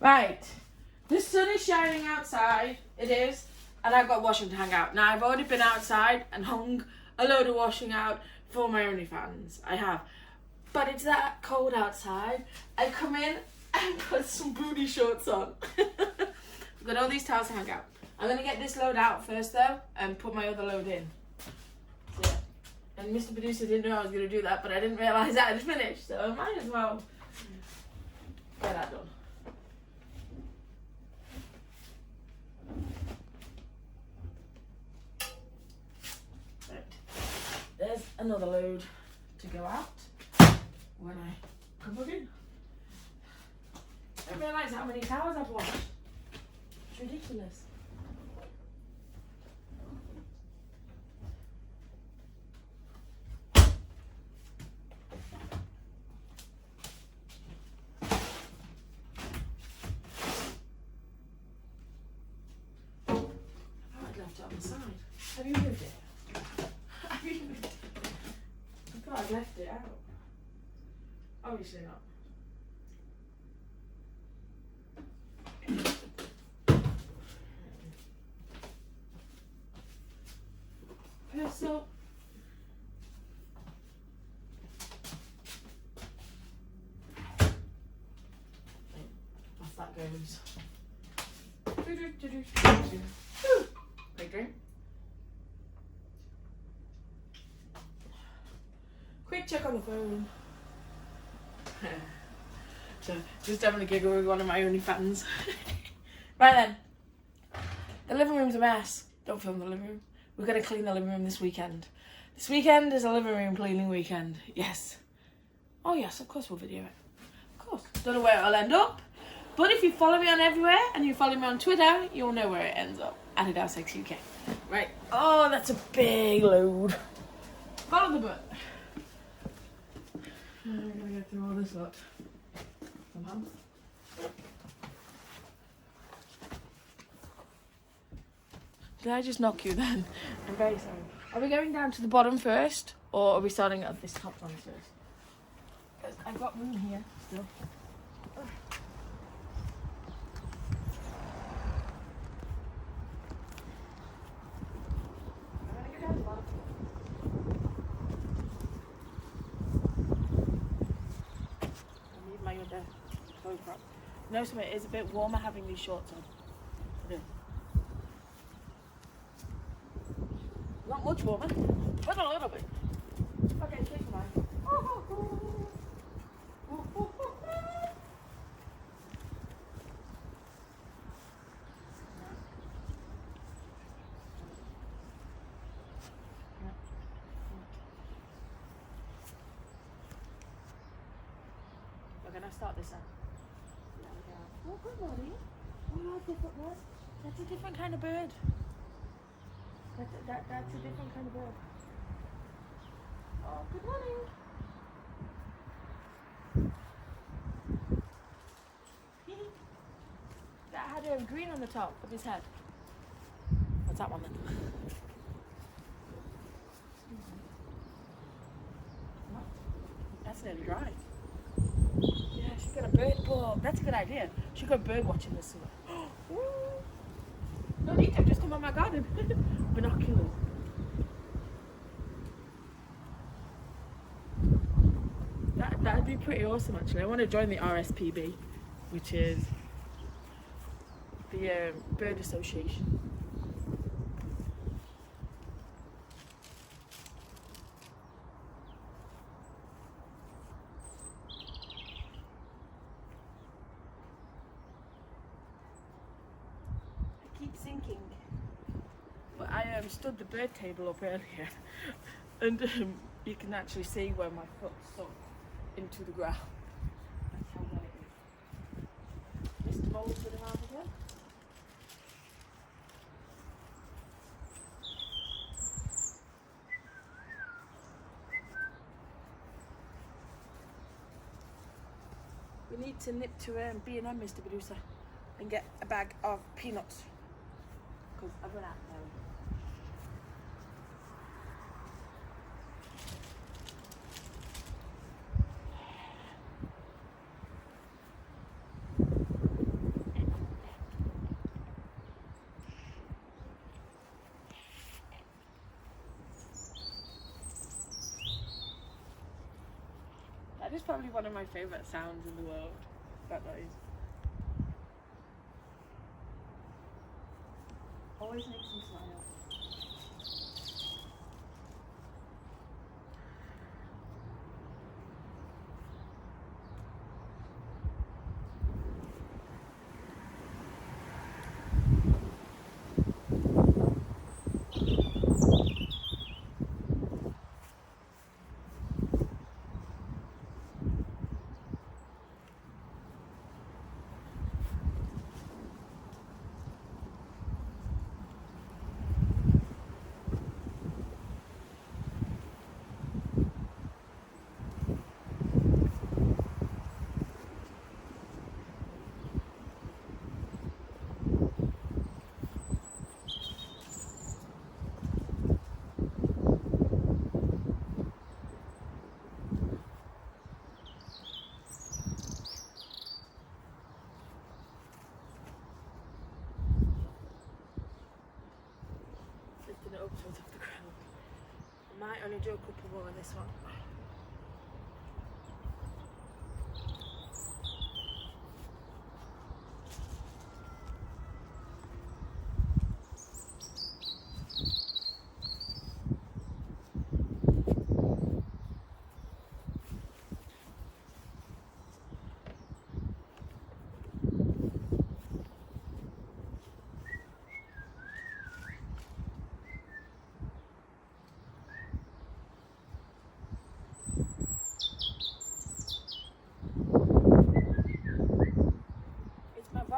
Right. The sun is shining outside. It is. And I've got washing to hang out. Now, I've already been outside and hung a load of washing out for my OnlyFans. I have. But it's that cold outside. I come in and put some booty shorts on. I've got all these towels to hang out. I'm going to get this load out first, though, and put my other load in. So, yeah. And Mr. Producer didn't know I was going to do that, but I didn't realise that had finished. So I might as well get that done. Right. There's another load to go out when I come in. I don't realise how many towels I've washed. It's ridiculous. On the side. Have you moved it? Have you moved it? I thought I left it out. Obviously not. So off that goes. Big drink. Quick check on the phone. So, just having a giggle with one of my OnlyFans. Right then. The living room's a mess. Don't film the living room. We're going to clean the living room this weekend. This weekend is a living room cleaning weekend. Yes. Oh yes, of course we'll video it. Of course. Don't know where it'll end up. But if you follow me on everywhere and you follow me on Twitter, you'll know where it ends up. Adelesexyuk. Right. Oh, that's a big load. Follow the button. I'm going to get through all this lot. Somehow. Did I just knock you then? I'm very sorry. Are we going down to the bottom first? Or are we starting at this top one first? Because I've got room here still. No, so it is a bit warmer having these shorts on. Yeah. Not much warmer, but a little bit. Okay, take mine. We're gonna start this out. Oh, good morning. Oh, different bird. That's a different kind of bird. That's a different kind of bird. Oh, good morning. That had a green on the top of his head. What's that one then? That's nearly dry. Yeah, she's got a bird. Oh, that's a good idea. She's got bird watching this summer. No need to just come on my garden. Binoculars. That'd be pretty awesome actually. I want to join the RSPB, which is the Bird Association. Sinking, but I stood the bird table up earlier and you can actually see where my foot sunk into the ground. That's how bad it is. Mr. Bowles with him out again. We need to nip to B&M, Mr. Producer, and get a bag of peanuts. Because I've run out now. That is probably one of my favourite sounds in the world. That noise. Always makes me smile. Up towards off the ground. I might only do a couple more on this one.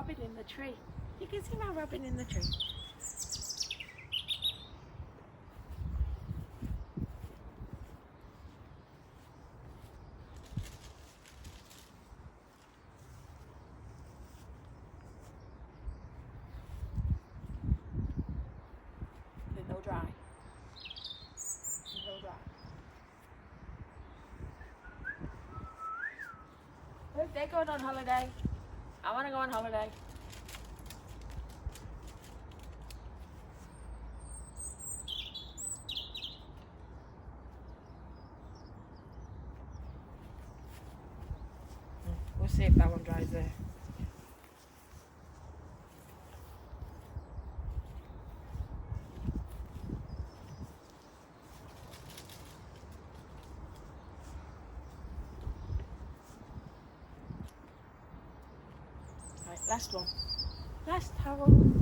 In the tree. You can see my robin in the tree. Then they'll dry. They'll dry. Look, they're going on holiday. I want to go on holiday. We'll see if that one dries there. Right, last one. Last towel.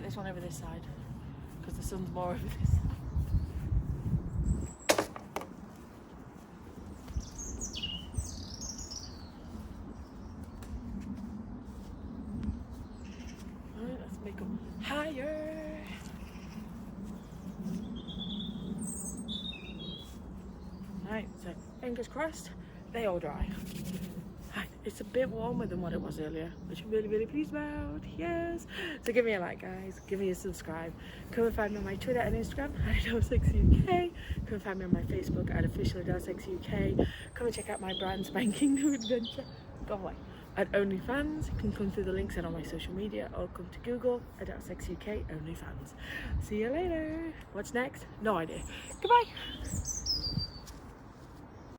This one over this side because the sun's more over this side. Alright, let's make them higher. Alright, so fingers crossed, they all dry. It's a bit warmer than what it was earlier, which I'm really, really pleased about. Yes. So give me a like, guys. Give me a subscribe. Come and find me on my Twitter and Instagram at Adelesexyuk. Come and find me on my Facebook at official Adelesexyuk. Come and check out my brand spanking new adventure. Go away. At OnlyFans. You can come through the links in on my social media or come to Google Adelesexyuk OnlyFans. See you later. What's next? No idea. Goodbye.